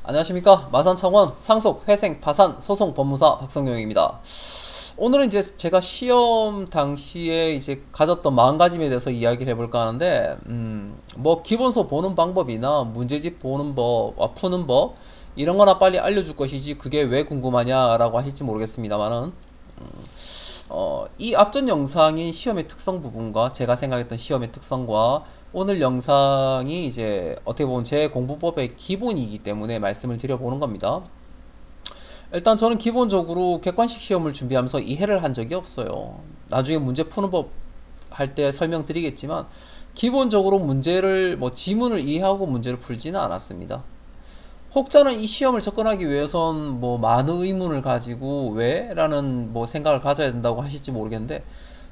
안녕하십니까. 마산청원 상속 회생 파산 소송 법무사 박성용입니다. 오늘은 이제 제가 시험 당시에 이제 가졌던 마음가짐에 대해서 이야기를 해볼까 하는데, 뭐 기본서 보는 방법이나 문제집 보는 법, 푸는 법 이런 거나 빨리 알려줄 것이지 그게 왜 궁금하냐라고 하실지 모르겠습니다만은, 이 앞전 영상인 시험의 특성 부분과 제가 생각했던 시험의 특성과 오늘 영상이 이제 어떻게 보면 제 공부법의 기본이기 때문에 말씀을 드려보는 겁니다. 일단 저는 기본적으로 객관식 시험을 준비하면서 이해를 한 적이 없어요. 나중에 문제 푸는 법 할 때 설명드리겠지만 기본적으로 문제를 지문을 이해하고 문제를 풀지는 않았습니다. 혹자는 이 시험을 접근하기 위해선 많은 의문을 가지고 왜? 라는 생각을 가져야 된다고 하실지 모르겠는데,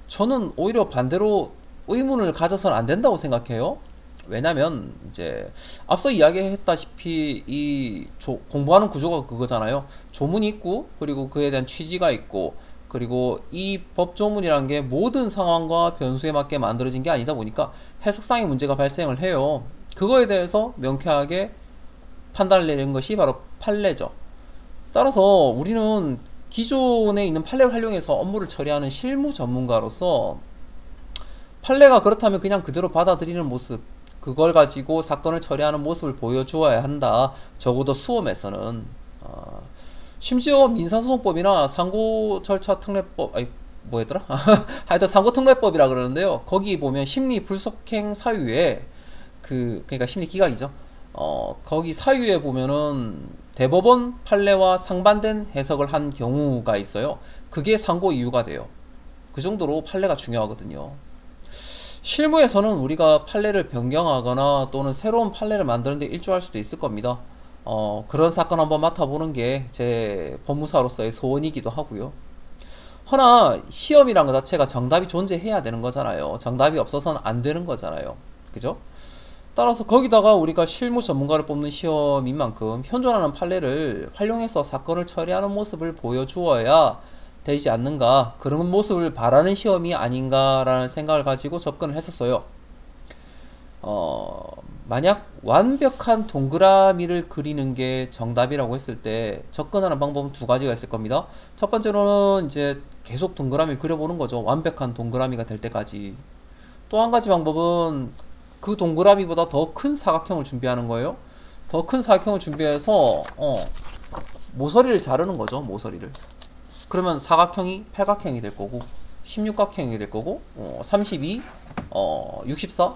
저는 오히려 반대로 의문을 가져서는 안 된다고 생각해요. 왜냐면 이제 앞서 이야기했다시피 공부하는 구조가 그거잖아요. 조문이 있고, 그리고 그에 대한 취지가 있고, 그리고 이 법조문이란 게 모든 상황과 변수에 맞게 만들어진 게 아니다 보니까 해석상의 문제가 발생을 해요. 그거에 대해서 명쾌하게 판단을 내리는 것이 바로 판례죠. 따라서 우리는 기존에 있는 판례를 활용해서 업무를 처리하는 실무 전문가로서 판례가 그렇다면 그냥 그대로 받아들이는 모습, 그걸 가지고 사건을 처리하는 모습을 보여주어야 한다. 적어도 수험에서는. 심지어 민사소송법이나 상고절차특례법, 아니 뭐였더라? 하여튼 상고특례법이라 그러는데요. 거기 보면 심리불속행 사유에 그러니까 심리기각이죠. 거기 사유에 보면은 대법원 판례와 상반된 해석을 한 경우가 있어요. 그게 상고 이유가 돼요. 그 정도로 판례가 중요하거든요. 실무에서는 우리가 판례를 변경하거나 또는 새로운 판례를 만드는 데 일조할 수도 있을 겁니다. 그런 사건 한번 맡아보는 게 제 법무사로서의 소원이기도 하고요. 허나 시험이란 것 자체가 정답이 존재해야 되는 거잖아요. 정답이 없어서는 안 되는 거잖아요. 그죠? 따라서 거기다가 우리가 실무 전문가를 뽑는 시험인 만큼 현존하는 판례를 활용해서 사건을 처리하는 모습을 보여주어야 되지 않는가, 그런 모습을 바라는 시험이 아닌가라는 생각을 가지고 접근을 했었어요. 만약 완벽한 동그라미를 그리는 게 정답이라고 했을 때 접근하는 방법은 두 가지가 있을 겁니다. 첫 번째로는 이제 계속 동그라미를 그려보는 거죠. 완벽한 동그라미가 될 때까지. 또 한 가지 방법은 그 동그라미보다 더 큰 사각형을 준비하는 거예요. 더 큰 사각형을 준비해서 모서리를 자르는 거죠. 모서리를. 그러면 사각형이 팔각형이 될 거고, 16각형이 될 거고, 32, 64,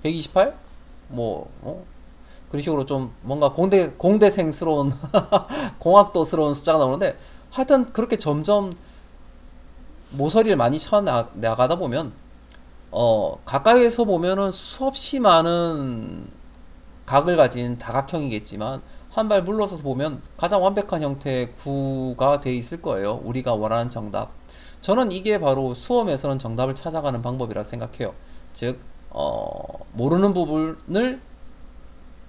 128, 그런 식으로 좀 뭔가 공대생스러운 공학도스러운 숫자가 나오는데, 하여튼 그렇게 점점 모서리를 많이 쳐 나가다 보면 가까이에서 보면은 수없이 많은 각을 가진 다각형이겠지만 한 발 물러서서 보면 가장 완벽한 형태의 구가 돼 있을 거예요. 우리가 원하는 정답. 저는 이게 바로 수험에서는 정답을 찾아가는 방법이라 생각해요. 즉, 모르는 부분을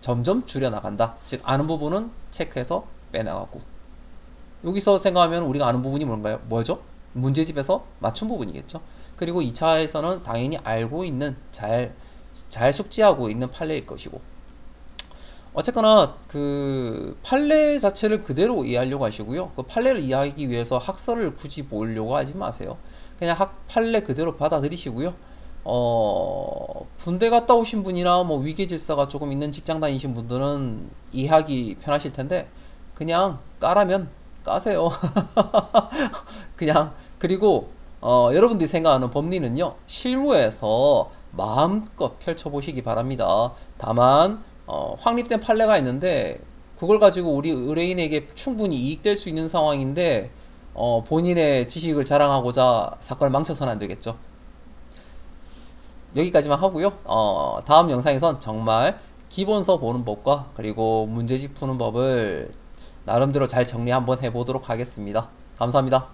점점 줄여나간다. 즉, 아는 부분은 체크해서 빼나가고. 여기서 생각하면 우리가 아는 부분이 뭔가요? 뭐죠? 문제집에서 맞춘 부분이겠죠. 그리고 2차에서는 당연히 알고 있는, 잘 숙지하고 있는 판례일 것이고. 어쨌거나 그 판례 자체를 그대로 이해하려고 하시고요. 그 판례를 이해하기 위해서 학설을 굳이 보려고 하지 마세요. 그냥 판례 그대로 받아들이시고요. 군대 갔다 오신 분이나 위계 질서가 조금 있는 직장 다니신 분들은 이해하기 편하실 텐데 그냥 까라면 까세요. 그냥. 그리고 여러분들이 생각하는 법리는요, 실무에서 마음껏 펼쳐보시기 바랍니다. 다만 확립된 판례가 있는데 그걸 가지고 우리 의뢰인에게 충분히 이익될 수 있는 상황인데 본인의 지식을 자랑하고자 사건을 망쳐서는 안 되겠죠. 여기까지만 하고요. 다음 영상에선 정말 기본서 보는 법과 그리고 문제집 푸는 법을 나름대로 잘 정리 한번 해보도록 하겠습니다. 감사합니다.